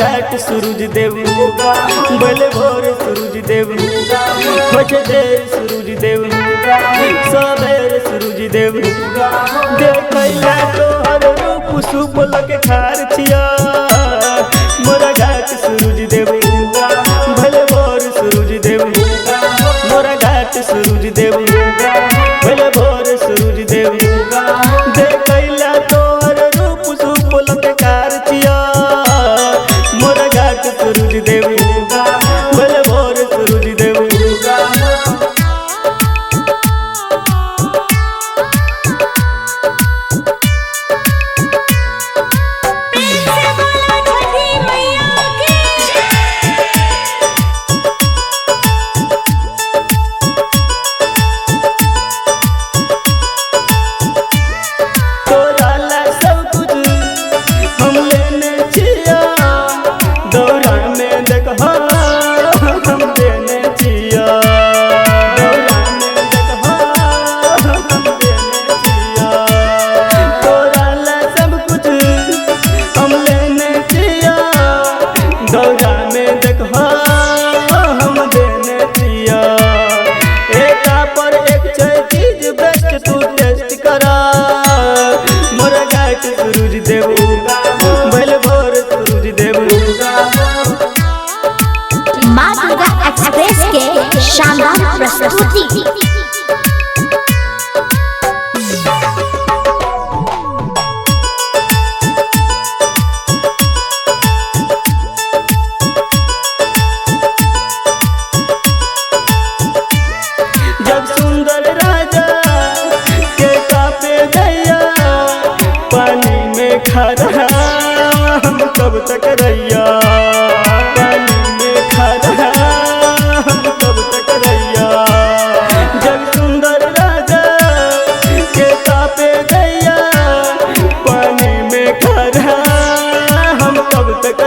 घाट सूरज देव बल भोर सूरज देव होठ देर सूरज देव सबेर सूरज देव देखैला तोहर रूप शुभ लगे खार छिया मोरा घाट सूरज देव भले भोर सूरज देव मोरा घाट सूरज देव भले भोर सूरज देव देखैला तोहर रूप शुभ लगे खार छिया मोरा घाट सूरज देव भले भोर सूरज देव माँ दुर्गा एक्सप्रेस के शानदार प्रस्तुति। जब सुंदर राजा के कापे गैया पानी में खड़ा हम कब तक रैया पानी में खड़ा हम कब तक रैया जब सुंदर राजा के कापे गैया पानी में खड़ा हम कब तक